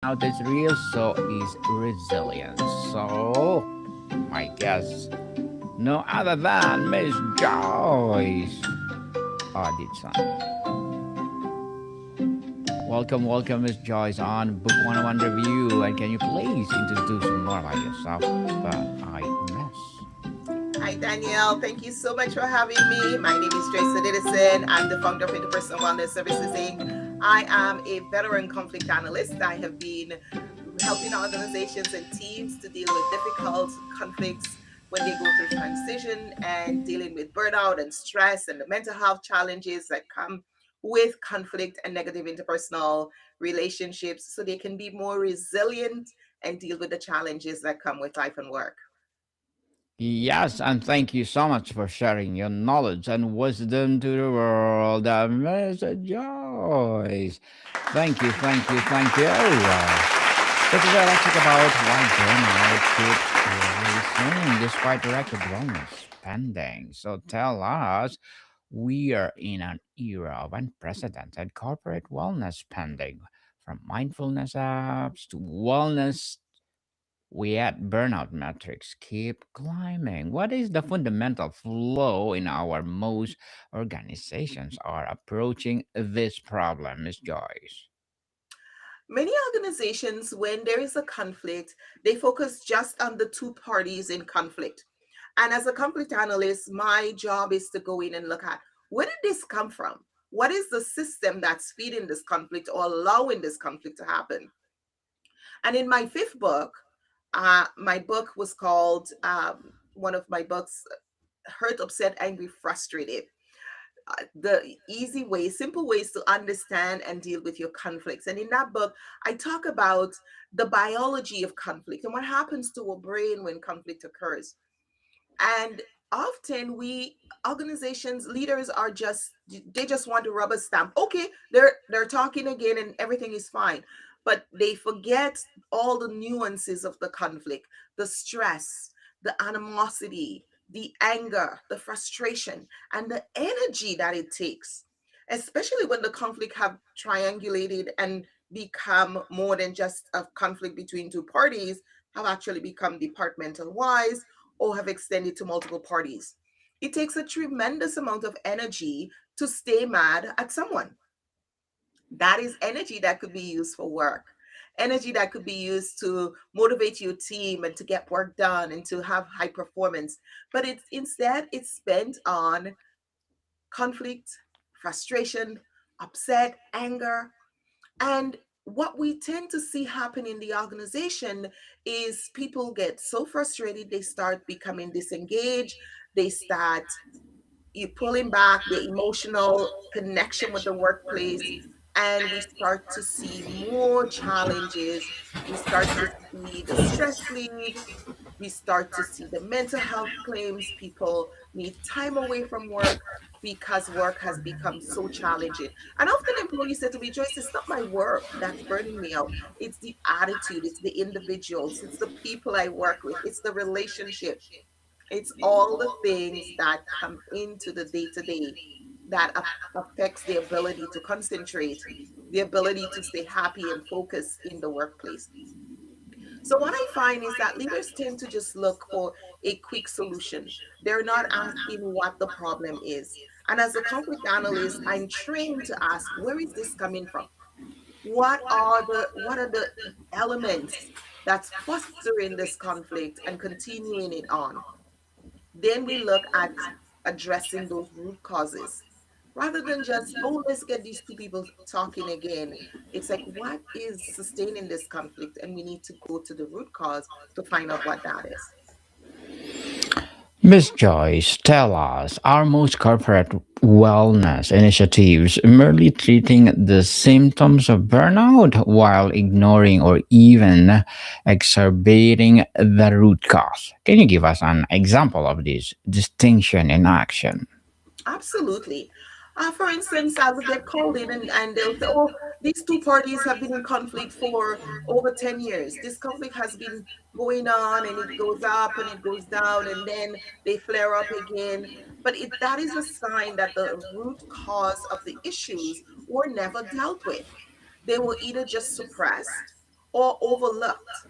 burnout is real, so is resilience. So, my guest, no other than Miss Joyce Odidson. Welcome, Miss Joyce, on Book 101 Review. And can you please introduce more about yourself that I miss? Hi, Danielle. Thank you so much for having me. My name is Joyce Odidison. I'm the founder of Interpersonal Wellness Services Inc. I am a veteran conflict analyst. I have been helping organizations and teams to deal with difficult conflicts when they go through transition and dealing with burnout and stress and the mental health challenges that come with conflict and negative interpersonal relationships so they can be more resilient and deal with the challenges that come with life and work. Yes, and thank you so much for sharing your knowledge and wisdom to the world, Miss Joyce. Thank you. So today let's talk about why burnout keeps rising despite record wellness spending. So tell us, we are in an era of unprecedented corporate wellness spending, from mindfulness apps to wellness, yet burnout metrics keep climbing. What is the fundamental flaw in our most organizations are approaching this problem, Miss Joyce? Many organizations, when there is a conflict, they focus just on the two parties in conflict. And as a conflict analyst, my job is to go in and look at where did this come from? What is the system that's feeding this conflict or allowing this conflict to happen? And in my fifth book, my book was called one of my books, Hurt, Upset, Angry, Frustrated. The easy ways, simple ways to understand and deal with your conflicts. And in that book, I talk about the biology of conflict and what happens to a brain when conflict occurs. And often we organizations leaders are just they just want to rubber stamp. Okay, they're talking again and everything is fine. But they forget all the nuances of the conflict, the stress, the animosity, the anger, the frustration, and the energy that it takes, especially when the conflict have triangulated and become more than just a conflict between two parties, have actually become departmental wise or have extended to multiple parties. It takes a tremendous amount of energy to stay mad at someone. That is energy that could be used for work, energy that could be used to motivate your team and to get work done and to have high performance. But it's spent on conflict, frustration, upset, anger, and what we tend to see happen in the organization is people get so frustrated, they start becoming disengaged, they start you pulling back the emotional connection with the workplace, and we start to see more challenges. We start to see the stress leave. We start to see the mental health claims. People need time away from work because work has become so challenging. And often employees say to me, Joyce, it's not my work that's burning me out. It's the attitude, it's the individuals, it's the people I work with, it's the relationship, it's all the things that come into the day to day that affects the ability to concentrate, the ability to stay happy and focused in the workplace. So what I find is that leaders tend to just look for a quick solution. They're not asking what the problem is. And as a conflict analyst, I'm trained to ask, where is this coming from? What are the elements that's fostering this conflict and continuing it on? Then we look at addressing those root causes rather than just, oh, let's get these two people talking again. It's like, what is sustaining this conflict? And we need to go to the root cause to find out what that is. Miss Joyce, tell us, are most corporate wellness initiatives merely treating the symptoms of burnout while ignoring or even exacerbating the root cause? Can you give us an example of this distinction in action? Absolutely. For instance, I would get called in and they'll say, oh, these two parties have been in conflict for over 10 years. This conflict has been going on and it goes up and it goes down and then they flare up again. But that is a sign that the root cause of the issues were never dealt with. They were either just suppressed or overlooked,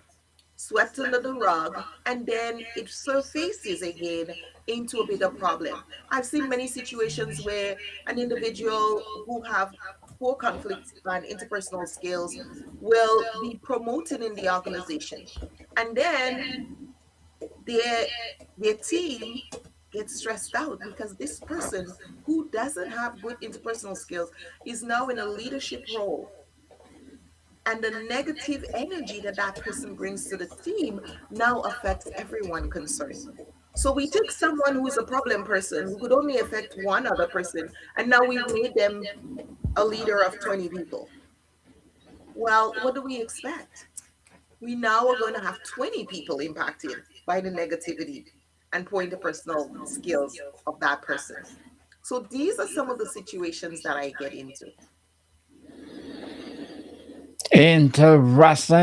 swept under the rug, and then it surfaces again into a bigger problem. I've seen many situations where an individual who have poor conflict and interpersonal skills will be promoted in the organization, and then their their team gets stressed out because this person who doesn't have good interpersonal skills is now in a leadership role, and the negative energy that that person brings to the team now affects everyone concerned. So we took someone who is a problem person who could only affect one other person, and now we've made them a leader of 20 people. Well, what do we expect? We now are going to have 20 people impacted by the negativity and poor interpersonal skills of that person. So these are some of the situations that I get into. Interesting,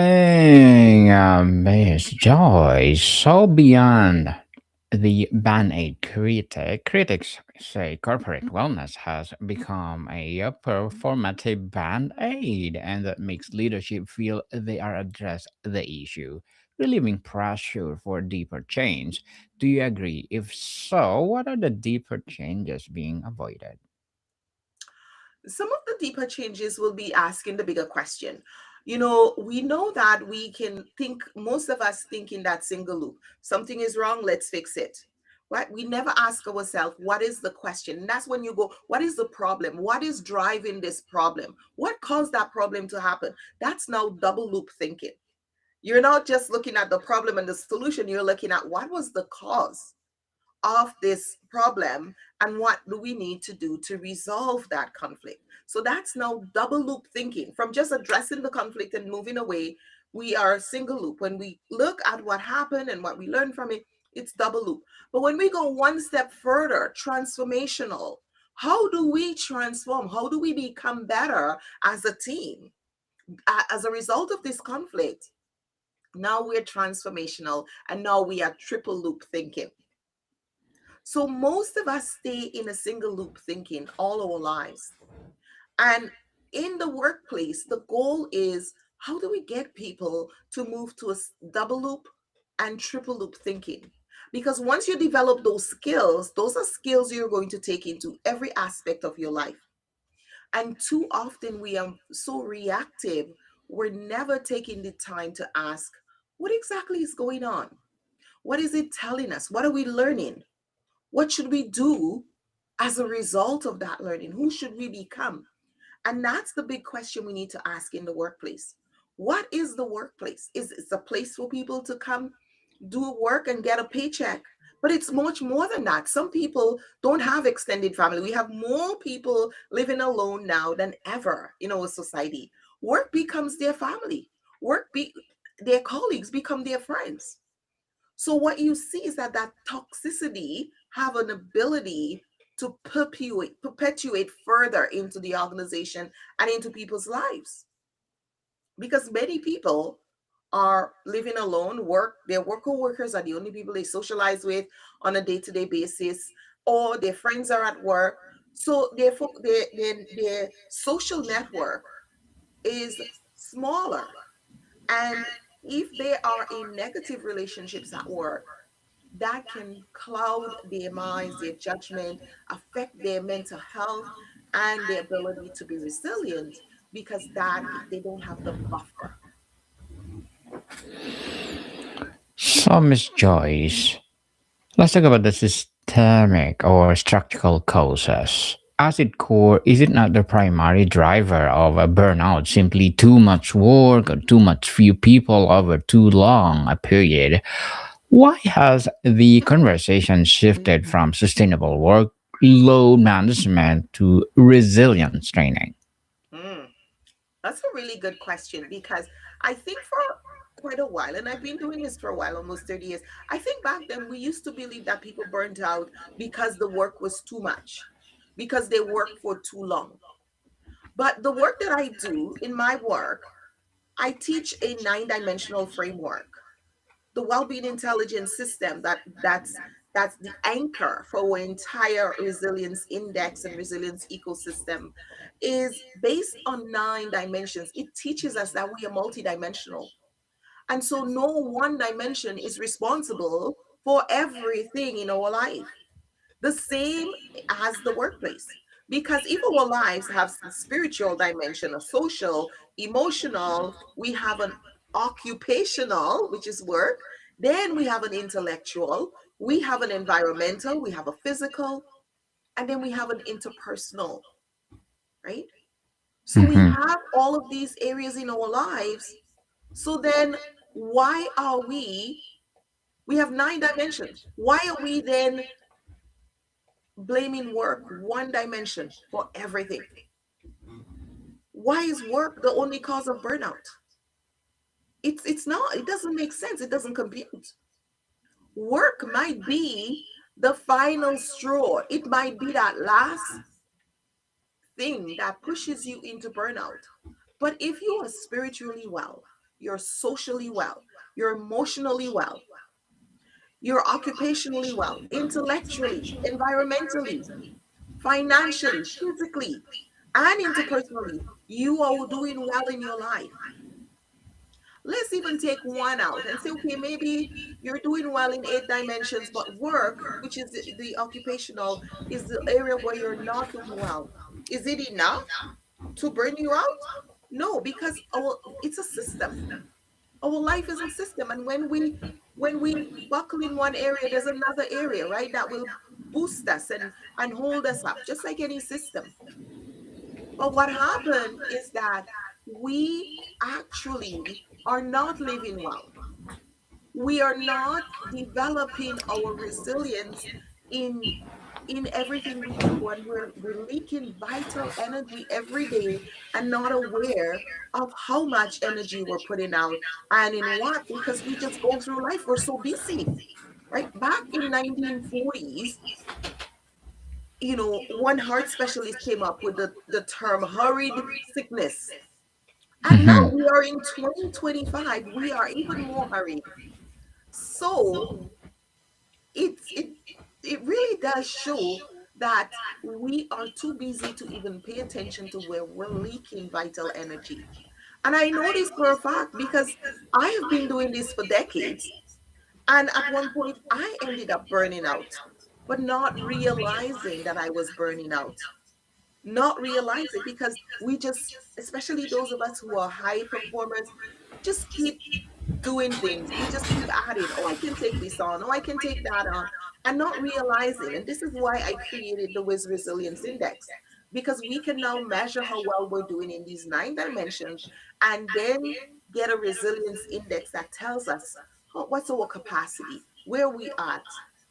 Miss Joyce. So beyond the band-aid critics say corporate wellness has become a performative band-aid, and that makes leadership feel they are addressed the issue, relieving pressure for deeper change. Do you agree? If so, what are the deeper changes being avoided? Some of the deeper changes will be asking the bigger question. You know, we know that we can think, most of us think in that single loop. Something is wrong, let's fix it. Right? We never ask ourselves, what is the question? And that's when you go, what is the problem? What is driving this problem? What caused that problem to happen? That's now double loop thinking. You're not just looking at the problem and the solution, you're looking at what was the cause of this problem and what do we need to do to resolve that conflict. So that's now double loop thinking. From just addressing the conflict and moving away, we are single loop. When we look at what happened and what we learned from it, it's double loop. But when we go one step further, transformational, how do we transform? How do we become better as a team as a result of this conflict? Now we're transformational, and now we are triple loop thinking. So most of us stay in a single loop thinking all our lives. And in the workplace, the goal is, how do we get people to move to a double loop and triple loop thinking? Because once you develop those are skills you're going to take into every aspect of your life. And too often we are so reactive, we're never taking the time to ask, what exactly is going on? What is it telling us? What are we learning? What should we do as a result of that learning? Who should we become? And that's the big question we need to ask in the workplace. What is the workplace? Is it a place for people to come do work and get a paycheck? But it's much more than that. Some people don't have extended family. We have more people living alone now than ever in our society. Work becomes their family. Their colleagues become their friends. So what you see is that that toxicity have an ability to perpetuate further into the organization and into people's lives, because many people are living alone. Their work co-workers are the only people they socialize with on a day-to-day basis, or their friends are at work. So their social network is smaller, and if they are in negative relationships at work, that can cloud their minds, their judgment, affect their mental health and their ability to be resilient, because that they don't have the buffer. So, Miss Joyce, let's talk about the systemic or structural causes. As its core, is it not the primary driver of a burnout simply too much work or too much few people over too long a period? Why has the conversation shifted from sustainable workload management to resilience training? Hmm. That's a really good question, because I think for quite a while, and I've been doing this for a while, almost 30 years, I think back then we used to believe that people burnt out because the work was too much, because they worked for too long. But the work that I do in my work, I teach a nine dimensional framework, the well-being intelligence system that's that's the anchor for our entire resilience index and resilience ecosystem, is based on 9 dimensions. It teaches us that we are multidimensional. And so no one dimension is responsible for everything in our life. The same as the workplace. Because if our lives have a spiritual dimension, a social, emotional, we have an occupational, which is work, then we have an intellectual, we have an environmental, we have a physical, and then we have an interpersonal, right? So we Mm-hmm. have all of these areas in our lives. So then why are we have 9 dimensions. Why are we then blaming work, one dimension, for everything? Why is work the only cause of burnout? It's not. It doesn't make sense. It doesn't compute. Work might be the final straw. It might be that last thing that pushes you into burnout. But if you are spiritually well, you're socially well, you're emotionally well, you're occupationally well, intellectually, environmentally, financially, physically, and interpersonally, you are doing well in your life. Let's even take one out and say, okay, maybe you're doing well in 8 dimensions, but work, which is the occupational, is the area where you're not doing well. Is it enough to burn you out? No, because it's a system. Our life is a system, and when we buckle in one area, there's another area, right, that will boost us and hold us up, just like any system. But what happened is that we actually are not living well. We are not developing our resilience in in everything we do, and we're leaking vital energy every day and not aware of how much energy we're putting out and in what, because we just go through life, we're so busy, right? Back in 1940s, one heart specialist came up with the term hurried sickness. And now Mm-hmm. we are in 2025, we are even more hurried. So it really does show that we are too busy to even pay attention to where we're leaking vital energy. And I know this for a fact because I have been doing this for decades. And at one point, I ended up burning out, but not realizing that I was burning out. Not realizing, because we just, especially those of us who are high performers, just keep doing things. We just keep adding, oh, I can take this on, oh, I can take that on, and not realizing. And this is why I created the Wiz Resilience Index, because we can now measure how well we're doing in these 9 dimensions and then get a resilience index that tells us what's our capacity, where we at,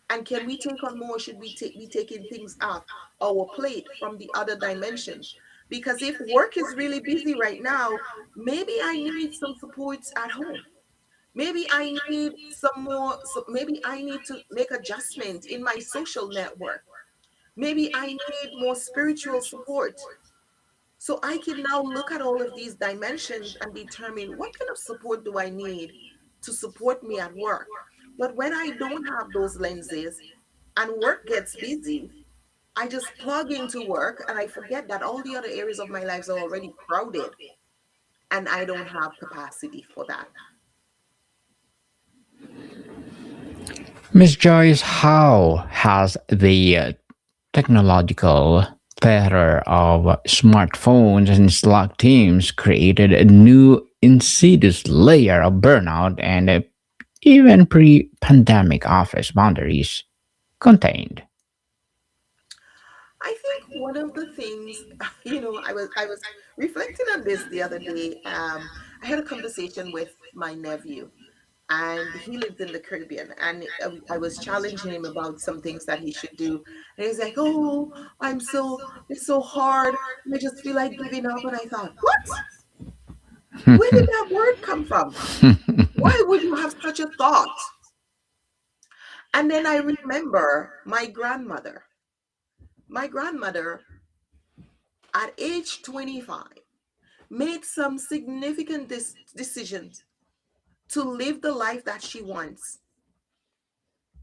and can we take on more? Should we be taking things off our plate from the other dimensions? Because if work is really busy right now, maybe I need some supports at home. Maybe I need some more, so maybe I need to make adjustment in my social network. Maybe I need more spiritual support. So I can now look at all of these dimensions and determine what kind of support do I need to support me at work. But when I don't have those lenses and work gets busy, I just plug into work and I forget that all the other areas of my lives are already crowded and I don't have capacity for that. Miss Joyce, how has the technological plethora of smartphones and Slack teams created a new insidious layer of burnout and even pre pandemic office boundaries contained? I think one of the things, I was reflecting on this the other day. I had a conversation with my nephew, and he lives in the Caribbean, and I was challenging him about some things that he should do, and he's like, "Oh, it's so hard. I just feel like giving up." And I thought, what? Where did that word come from? Why would you have such a thought? And then I remember my grandmother. My grandmother, at age 25, made some significant decisions to live the life that she wants.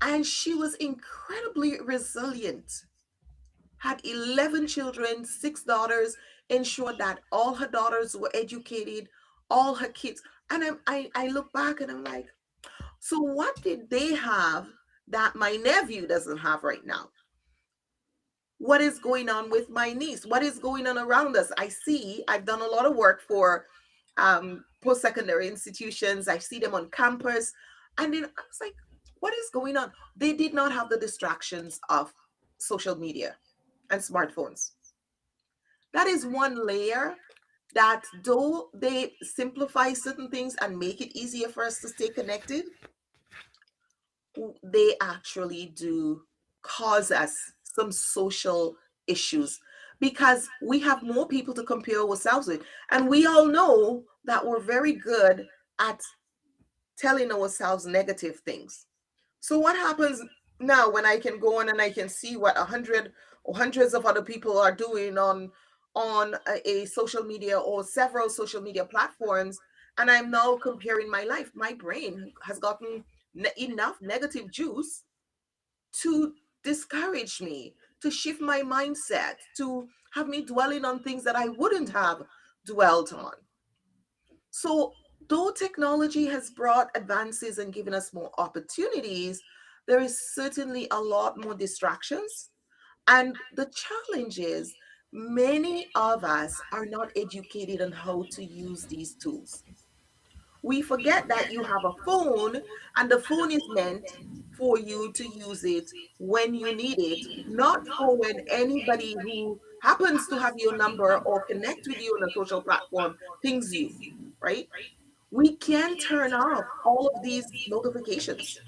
And she was incredibly resilient, had 11 children, six daughters, ensured that all her daughters were educated, all her kids. And I look back and I'm like, so what did they have that my nephew doesn't have right now? What is going on with my niece? What is going on around us? I've done a lot of work for post-secondary institutions. I see them on campus. And then I was like, what is going on? They did not have the distractions of social media and smartphones. That is one layer that, though they simplify certain things and make it easier for us to stay connected, they actually do cause us some social issues because we have more people to compare ourselves with. And we all know that we're very good at telling ourselves negative things. So what happens now when I can go on and I can see what 100 or hundreds of other people are doing on a social media or several social media platforms, and I'm now comparing my life. My brain has gotten enough negative juice to discourage me, to shift my mindset, to have me dwelling on things that I wouldn't have dwelt on. So, though technology has brought advances and given us more opportunities, there is certainly a lot more distractions. And the challenge is, many of us are not educated on how to use these tools. We forget that you have a phone and the phone is meant for you to use it when you need it, not for when anybody who happens to have your number or connect with you on a social platform pings you, right? We can turn off all of these notifications.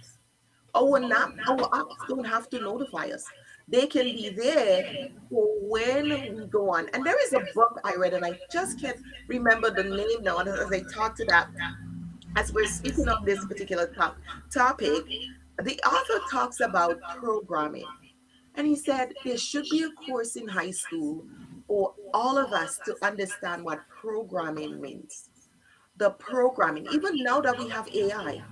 Our apps don't have to notify us. They can be there for when we go on. And there is a book I read, and I just can't remember the name now. And as I talk to that, as we're speaking on this particular topic, the author talks about programming. And he said there should be a course in high school for all of us to understand what programming means. The programming, even now that we have AI,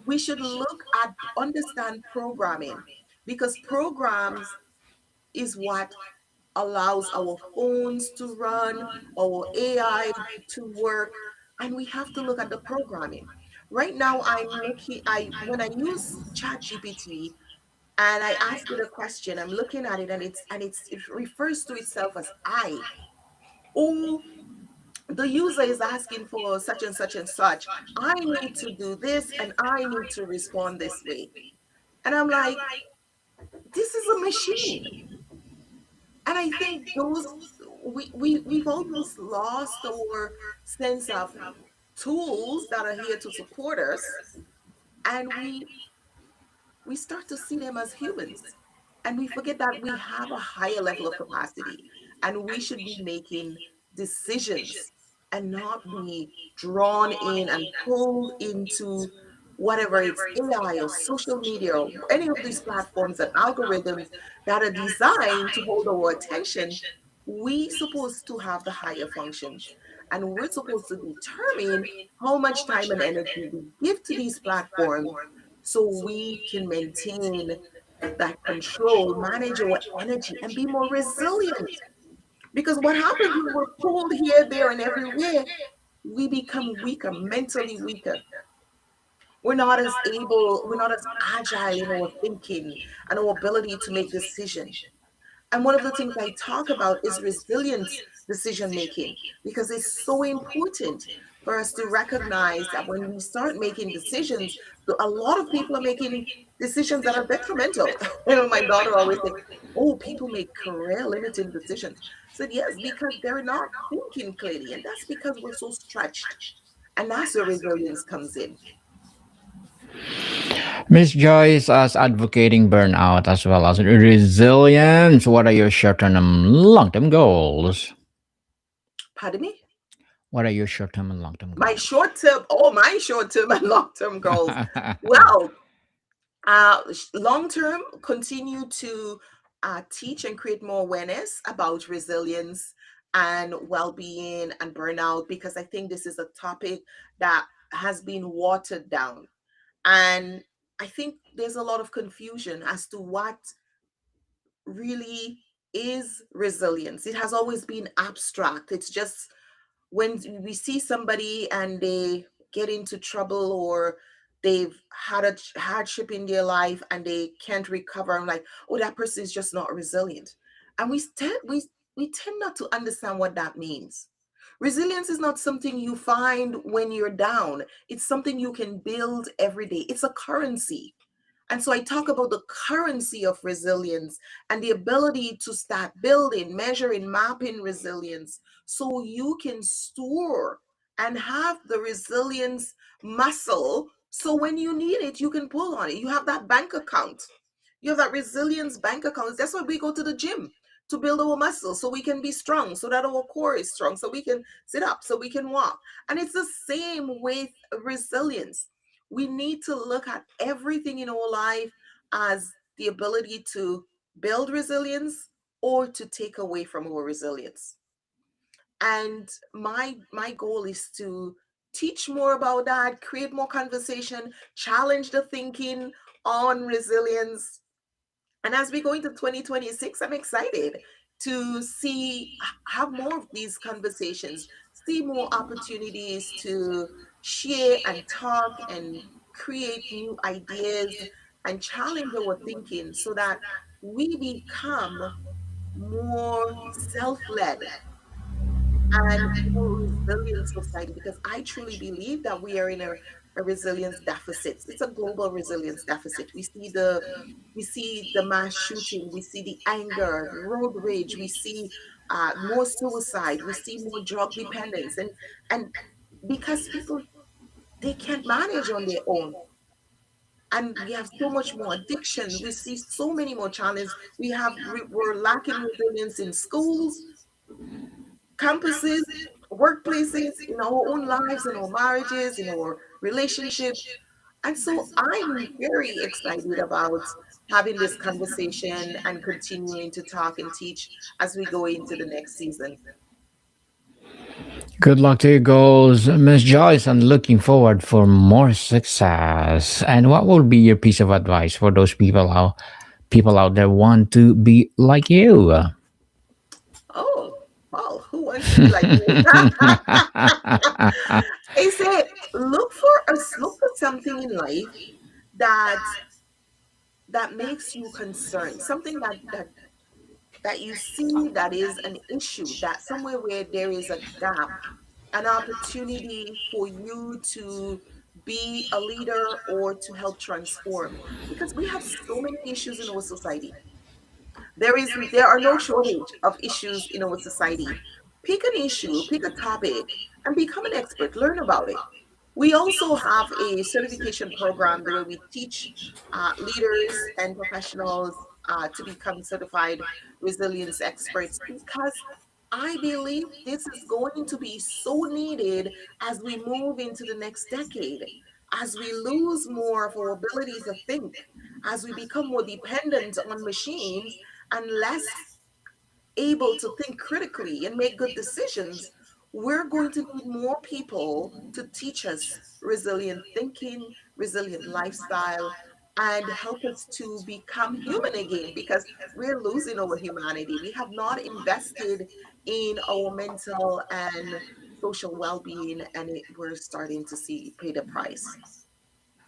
we should look at understand programming because programs is what allows our phones to run, our AI to work, and we have to look at the programming. Right now, I'm looking. I when I use ChatGPT and I ask it a question, I'm looking at it, and it refers to itself as I. Oh, the user is asking for such and such and such. I need to do this, and I need to respond this way. And I'm like, this is a machine. And I think those we've almost lost our sense of tools that are here to support us, and we start to see them as humans, and we forget that we have a higher level of capacity and we should be making decisions and not be drawn in and pulled into whatever it's AI or social media or any of these platforms and algorithms that are designed to hold our attention. We supposed to have the higher functions, and we're supposed to determine how much time and energy we give to these platforms so we can maintain that control, manage our energy, and be more resilient. Because what happens when we're pulled here, there, and everywhere, we become weaker, mentally weaker. We're not as agile in our thinking and our ability to make decisions. And one of the things I talk about is resilience decision making, because it's so important for us to recognize that when we start making decisions, a lot of people are making decisions that are detrimental. My daughter always says, oh, people make career limiting decisions. I said, yes, because they're not thinking clearly. And that's because we're so stretched. And that's where resilience comes in. Miss Joyce, as advocating burnout as well as resilience, what are your short-term and long-term goals? Pardon me? What are your short-term and long-term goals? My short term and long term goals. Well, long term, continue to teach and create more awareness about resilience and well being and burnout, because I think this is a topic that has been watered down. And I think there's a lot of confusion as to what really is resilience. It has always been abstract. It's just when we see somebody and they get into trouble, or they've had a hardship in their life and they can't recover, I'm like, oh, that person is just not resilient. And we tend not to understand what that means. Resilience is not something you find when you're down. It's something you can build every day. It's a currency. And so I talk about the currency of resilience and the ability to start building, measuring, mapping resilience so you can store and have the resilience muscle. So when you need it, you can pull on it. You have that bank account. You have that resilience bank account. That's why we go to the gym, to build our muscles so we can be strong, so that our core is strong, so we can sit up, so we can walk. And it's the same with resilience. We need to look at everything in our life as the ability to build resilience or to take away from our resilience. And my goal is to teach more about that, create more conversation, challenge the thinking on resilience. And as we go into 2026, I'm excited to have more of these conversations, see more opportunities to share and talk and create new ideas and challenge our thinking so that we become more self-led and more resilient society, because I truly believe that we are in a resilience deficit. It's a global resilience deficit. We see the mass shooting, we see the anger, the road rage, we see more suicide, we see more drug dependence, and because people, they can't manage on their own. And we have so much more addiction. We see so many more challenges. We're lacking resilience in schools, campuses, workplaces, in our own lives, in our marriages, in our relationships. And so I'm very excited about having this conversation and continuing to talk and teach as we go into the next season. Good luck to your goals, Miss Joyce, and looking forward for more success. And what will be your piece of advice for those people out there want to be like you? Oh, well, who wants to be like me? I say, look for something in life that makes you concerned, something that you see that is an issue, that somewhere where there is a gap, an opportunity for you to be a leader or to help transform. Because we have so many issues in our society. There are no shortage of issues in our society. Pick an issue, pick a topic, and become an expert. Learn about it. We also have a certification program where we teach leaders and professionals to become certified resilience experts, because I believe this is going to be so needed as we move into the next decade, as we lose more of our ability to think, as we become more dependent on machines and less able to think critically and make good decisions. We're going to need more people to teach us resilient thinking, resilient lifestyle, and help us to become human again, because we're losing our humanity. We have not invested in our mental and social well-being, and we're starting to see pay the price.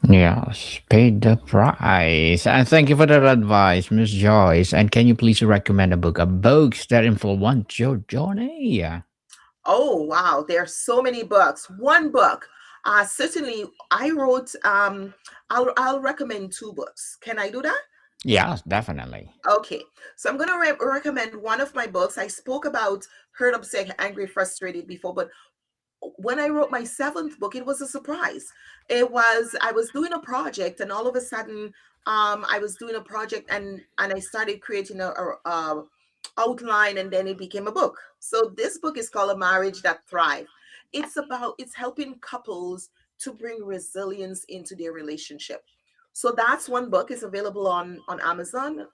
Yes, pay the price. And thank you for that advice, Miss Joyce. And can you please recommend a book of books that influence your journey? Oh wow, there are so many books. One book, certainly I wrote. I'll recommend two books. Can I do that? Yes, definitely. Okay, so I'm gonna recommend one of my books. I spoke about Hurt, Upset, Angry, Frustrated before, but when I wrote my seventh book, it was a surprise. I was doing a project, and all of a sudden, I was doing a project, and I started creating a outline, and then it became a book. So this book is called A Marriage That Thrive. It's helping couples to bring resilience into their relationship. So that's one book. It's available on Amazon.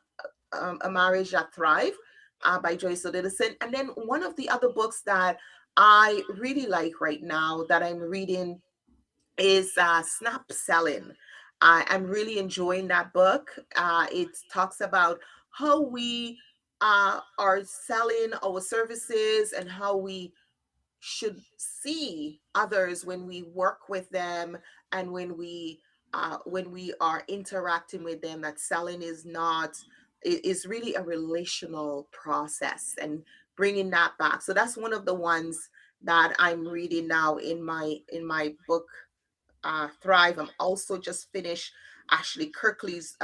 A Marriage That Thrive by Joyce Odidison. And then one of the other books that I really like right now that I'm reading is Snap Selling. I'm really enjoying that book. It talks about how we are selling our services and how we should see others when we work with them, and when we are interacting with them, that selling is not, is really a relational process, and bringing that back. So that's one of the ones that I'm reading now in my book, Thrive. I'm also just finished Ashley Kirkley's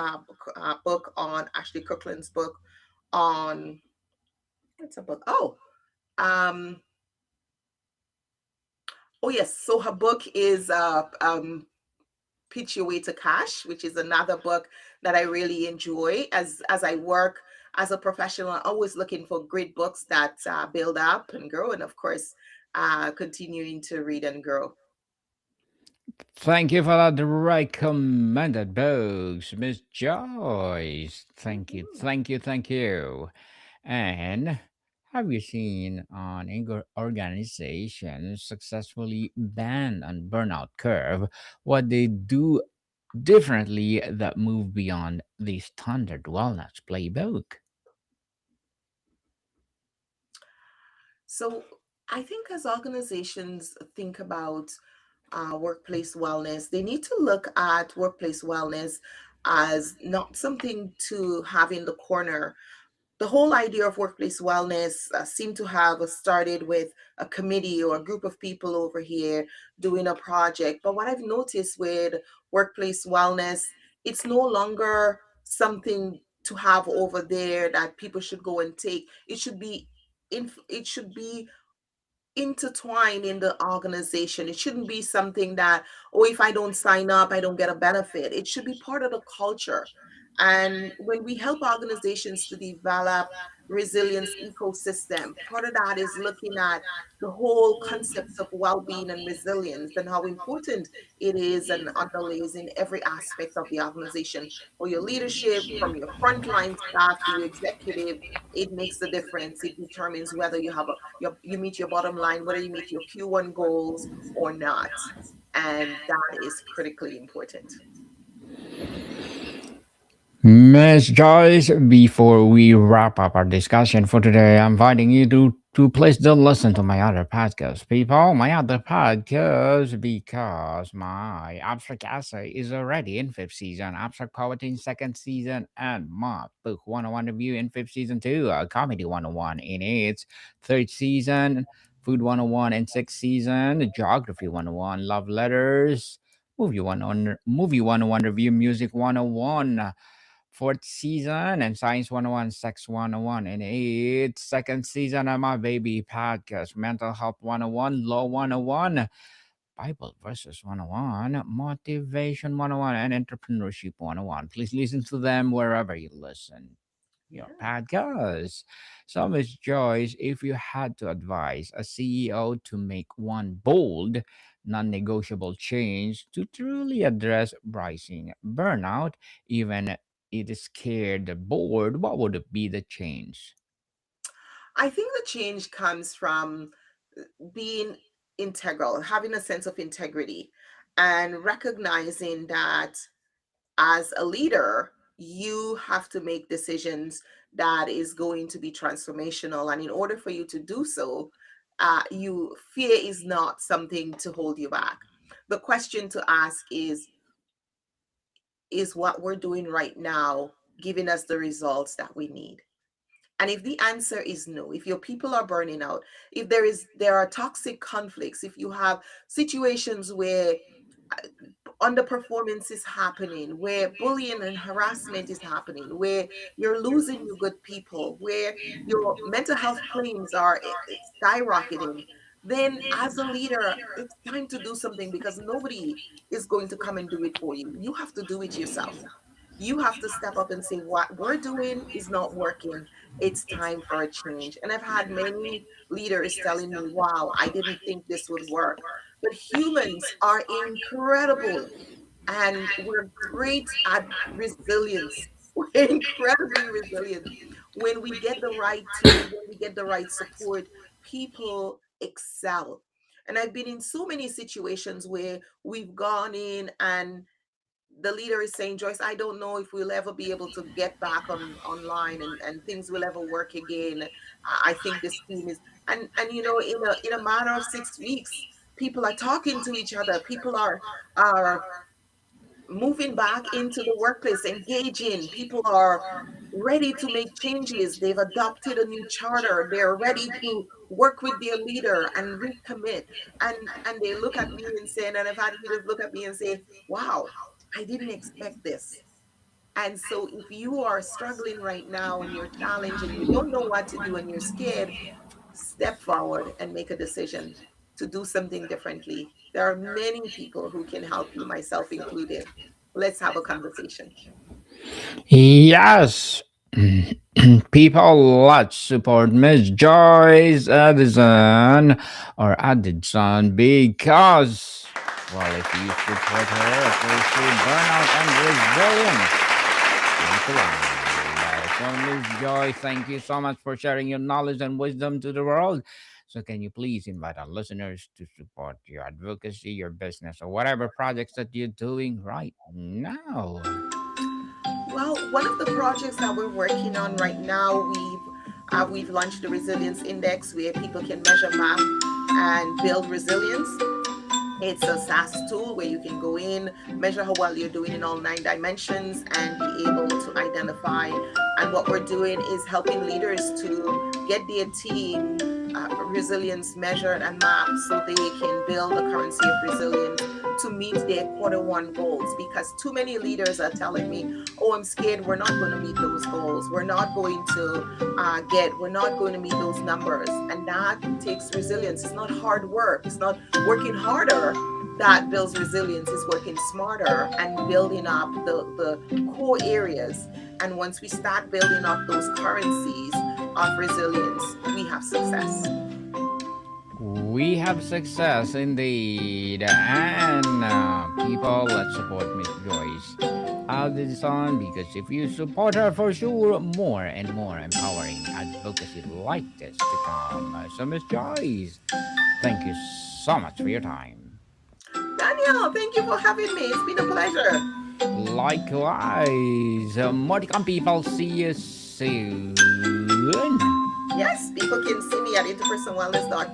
book on Ashley Kirkland's book on, what's a book? Um, oh yes. So her book is Pitch Your Way to Cash, which is another book that I really enjoy. As I work as a professional, I'm always looking for great books that build up and grow, and of course, continuing to read and grow. Thank you for that recommended books, Miss Joyce. Thank you, Mhm. thank you, thank you. And have you seen an organization successfully bend on burnout curve? What they do differently that move beyond the standard wellness playbook? So I think as organizations think about workplace wellness, they need to look at workplace wellness as not something to have in the corner. The whole idea of workplace wellness seemed to have started with a committee or a group of people over here doing a project. But what I've noticed with workplace wellness, it's no longer something to have over there that people should go and take. It should be intertwined in the organization. It shouldn't be something that, oh, if I don't sign up, I don't get a benefit. It should be part of the culture. And when we help organizations to develop resilience ecosystem, part of that is looking at the whole concepts of well-being and resilience and how important it is and underlays in every aspect of the organization. For your leadership, from your frontline staff to your executive, it makes a difference. It determines whether you meet your bottom line, whether you meet your Q1 goals or not. And that is critically important. Miss Joyce, before we wrap up our discussion for today, I'm inviting you to please don't listen to my other podcast, people. My other podcast, because my abstract essay is already in fifth season, abstract poetry in second season, and my book 101 review in fifth season too, comedy 101 in its third season, food 101 in sixth season, geography 101, love letters, movie 101 review, music 101 fourth season, and Science 101, Sex 101, and it's second season of my baby podcast, Mental Health 101, Law 101, Bible Verses 101, Motivation 101, and Entrepreneurship 101. Please listen to them wherever you listen your Yeah. podcast. So, Miss Joyce, if you had to advise a CEO to make one bold, non negotiable change to truly address rising burnout, even it is scared the board, what would it be the change? I think the change comes from being integral, having a sense of integrity, and recognizing that as a leader, you have to make decisions that is going to be transformational. And in order for you to do so, you fear is not something to hold you back. The question to ask is what we're doing right now giving us the results that we need? And if the answer is no, if your people are burning out, if there are toxic conflicts, if you have situations where underperformance is happening, where bullying and harassment is happening, where you're losing your good people, where your mental health claims are skyrocketing, then as a leader, it's time to do something, because nobody is going to come and do it for you. You have to do it yourself. You have to step up and say, what we're doing is not working. It's time for a change. And I've had many leaders telling me, wow, I didn't think this would work. But humans are incredible, and we're great at resilience. We're incredibly resilient. When we get the right team, when we get the right support, people excel. And I've been in so many situations where we've gone in and the leader is saying, Joyce, I don't know if we'll ever be able to get back on online, and things will ever work again. I think this team is, and in a matter of 6 weeks, people are talking to each other. People are moving back into the workplace, engaging. People are ready to make changes. They've adopted a new charter. They're ready to work with their leader and recommit. And they look at me and say, and I've had leaders look at me and say, wow, I didn't expect this. And so if you are struggling right now and you're challenged and you don't know what to do and you're scared, step forward and make a decision to do something differently. There are many people who can help you, myself included. Let's have a conversation. Yes. People, let's support Miss Joyce Edison or Edison because, well, if you support her, pursue burnout and resilience. Thank you, so, Miss Joyce, thank you so much for sharing your knowledge and wisdom to the world. So, can you please invite our listeners to support your advocacy, your business, or whatever projects that you're doing right now? Well, one of the projects that we're working on right now, we've launched the Resilience Index where people can measure, map, and build resilience. It's a SaaS tool where you can go in, measure how well you're doing in all 9 dimensions, and be able to identify. And what we're doing is helping leaders to get their team resilience measured and mapped so they can build a currency of resilience to meet their quarter 1 goals. Because too many leaders are telling me, oh, I'm scared we're not going to meet those goals. We're not going to meet those numbers. And that takes resilience. It's not hard work. It's not working harder that builds resilience. Is working smarter and building up the core areas. And once we start building up those currencies of resilience, we have success. We have success indeed. And people, let's support Miss Joyce Odidison because if you support her, for sure, more and more empowering advocacy like this to come. So, Miss Joyce, thank you so much for your time. Daniel, thank you for having me. It's been a pleasure. Likewise, more to come, people. See you soon. Yes, people can see me at interpersonwellness.com.